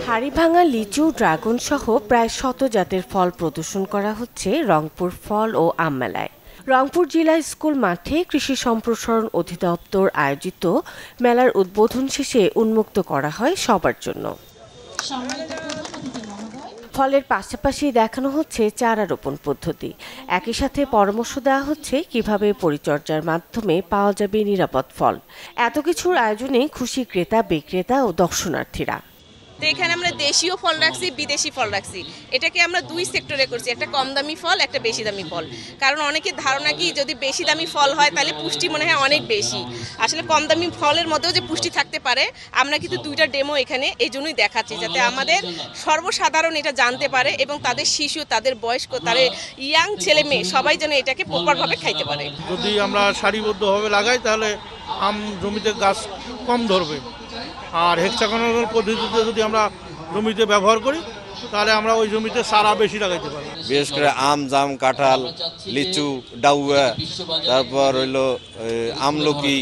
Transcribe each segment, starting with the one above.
হাড়িভাঙা লিচু, ড্রাগন সহ প্রায় 100 জাতের ফল প্রদর্শন করা হচ্ছে রংপুর ফল ও আম মেলায়। রংপুর জেলা স্কুল মাঠে কৃষি সম্প্রসারণ অধিদপ্তর আয়োজিত মেলার উদ্বোধন শেষে উন্মুক্ত করা হয় সবার জন্য। ফলের পাশাপাশি দেখানো হচ্ছে চারা রোপণ পদ্ধতি। একই সাথে পরামর্শ দেওয়া হচ্ছে কিভাবে পরিচর্যার মাধ্যমে পাওয়া যাবে নিরাপদ ফল। এত কিছুর আয়োজনে খুশি ক্রেতা, বিক্রেতা ও দর্শনার্থীরা। তো এখানে আমরা দেশীয় ফল রাখছি, বিদেশি ফল রাখছি। এটাকে আমরা দুই সেক্টরে করছি, একটা কম দামি ফল, একটা বেশি দামি ফল। কারণ অনেকের ধারণা কি যদি বেশি দামি ফল হয় তাহলে পুষ্টি মনে হয় অনেক বেশি। আসলে কম দামি ফলের মধ্যেও যে পুষ্টি থাকতে পারে, আমরা কিন্তু দুইটা ডেমো এখানে এই জন্যই দেখাচ্ছি, যাতে আমাদের সর্বসাধারণ এটা জানতে পারে এবং তাদের শিশু, তাদের বয়স্ক, তাদের ইয়াং ছেলে মেয়ে সবাই যেন এটাকে প্রপারভাবে খাইতে পারে। যদি আমরা সারিবদ্ধভাবে লাগাই তাহলে আম জমিতে গাছ কম ধরবে, আর হেক্সাগোনাল পদ্ধতিতে যদি আমরা জমিতে ব্যবহার করি তাহলে আমরা ওই জমিতে চারা বেশি লাগাইতে পারি। বিশেষ করে আম, জাম, কাঁঠাল, লিচু, ডাউয়া, তারপর হইলো আমলকি,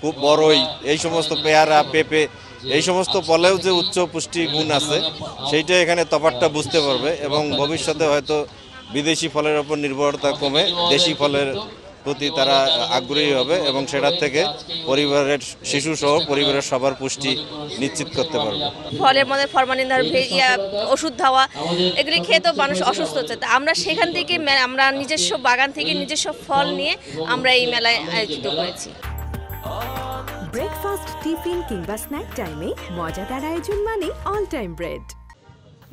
খুব বড়ই, এই সমস্ত পেয়ারা, পেঁপে, এই সমস্ত ফলেও যে উচ্চ পুষ্টি গুণ আছে সেইটা এখানে তফাৎটা বুঝতে পারবে এবং ভবিষ্যতে হয়তো বিদেশি ফলের উপর নির্ভরতা কমে দেশি ফলের প্রতি তারা আগ্রহী হবে এবং সেটার থেকে পরিবারের শিশু সহ পরিবারের সবার পুষ্টি নিশ্চিত করতে পারবে। ফলের মধ্যে ফরমালিন ওষুধ দেওয়া, এগুলি খেয়ে তো মানুষ অসুস্থ হচ্ছে। আমরা সেখান থেকে আমরা নিজস্ব বাগান থেকে নিজস্ব ফল নিয়ে আমরা এই মেলায় আয়োজিত করেছি। ব্রেকফাস্ট, টিফিন কিংবা স্ন্যাক টাইমে মজাদার আয়োজন মানে অল টাইম ব্রেড।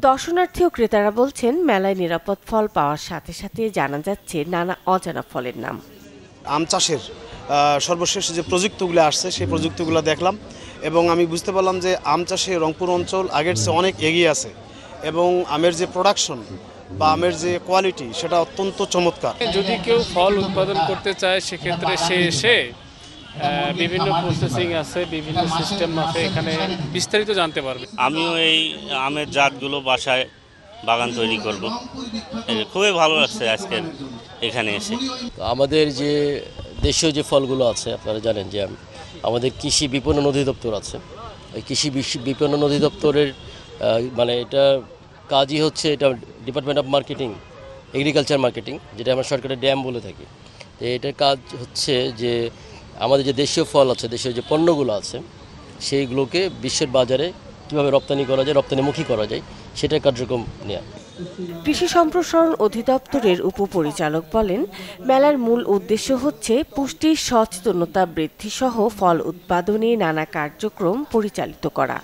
দর্শনার্থী ও ক্রেতারা বলছেন, মেলায় নিরাপদ ফল পাওয়ার সাথে সাথে জানা যাচ্ছে নানা অজানা ফলের নাম। আম চাষের সর্বশেষ যে প্রযুক্তিগুলো আসছে সেই প্রযুক্তিগুলো দেখলাম এবং আমি বুঝতে পারলাম যে আম চাষে রংপুর অঞ্চল আগের চেয়ে অনেক এগিয়ে আছে এবং আমের যে প্রোডাকশন বা আমের যে কোয়ালিটি সেটা অত্যন্ত চমৎকার। যদি কেউ ফল উৎপাদন করতে চায় সেক্ষেত্রে সে এসে বিভিন্ন প্রসেসিং আছে, বিভিন্ন সিস্টেম আছে, এখানে বিস্তারিত জানতে পারবে। আমিও এই আমের জাতগুলো বাসায় বাগান তৈরি করব। খুবই ভালো লাগছে আজকে এখানে এসে। আমাদের যে দেশীয় যে ফলগুলো আছে আপনারা জানেন যে আমাদের কৃষি বিপণন অধিদপ্তর আছে। এই কৃষি বিপণন অধিদপ্তরের মানে এটা কাজই হচ্ছে, এটা department of marketing, agriculture marketing, যেটা আমরা সরকারের ড্যাম বলে থাকি। তো এটার কাজ হচ্ছে যে আমাদের যে দেশীয় ফল আছে, দেশীয় যে পণ্যগুলো আছে সেইগুলোকে বিশ্বের বাজারে কীভাবে রপ্তানি করা যায়, রপ্তানিমুখী করা যায় সেটার কার্যক্রম নেওয়া। কৃষি সম্প্রসারণ অধিদপ্তরের উপপরিচালক বলেন, মেলার মূল উদ্দেশ্য হচ্ছে পুষ্টির সচেতনতা বৃদ্ধি সহ ফল উৎপাদনে নানা কার্যক্রম পরিচালিত করা।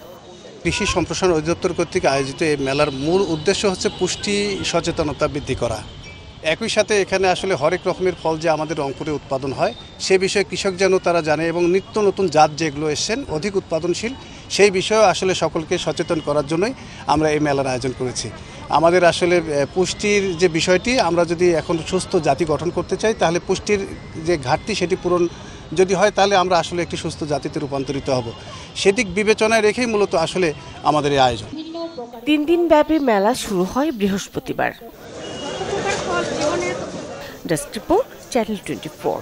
কৃষি সম্প্রসারণ অধিদপ্তর কর্তৃক আয়োজিত এই মেলার মূল উদ্দেশ্য হচ্ছে পুষ্টি সচেতনতা বৃদ্ধি করা। একই সাথে এখানে আসলে হরেক রকমের ফল যে আমাদের রংপুরে উৎপাদন হয় সে বিষয়ে কৃষক যেন তারা জানে এবং নিত্য নতুন জাত যেগুলো এসেছেন অধিক উৎপাদনশীল সেই বিষয়ে আসলে সকলকে সচেতন করার জন্যই আমরা এই মেলার আয়োজন করেছি। আমাদের আসলে পুষ্টির যে বিষয়টি, আমরা যদি এখন সুস্থ জাতি গঠন করতে চাই তাহলে পুষ্টির যে ঘাটতি সেটি পূরণ যদি হয় তাহলে আমরা আসলে একটি সুস্থ জাতিতে রূপান্তরিত হব। সেদিক বিবেচনায় রেখেই মূলত আসলে আমাদের এই আয়োজন। 3 দিন ব্যাপী মেলা শুরু হয় বৃহস্পতিবার। Desk report, channel 24।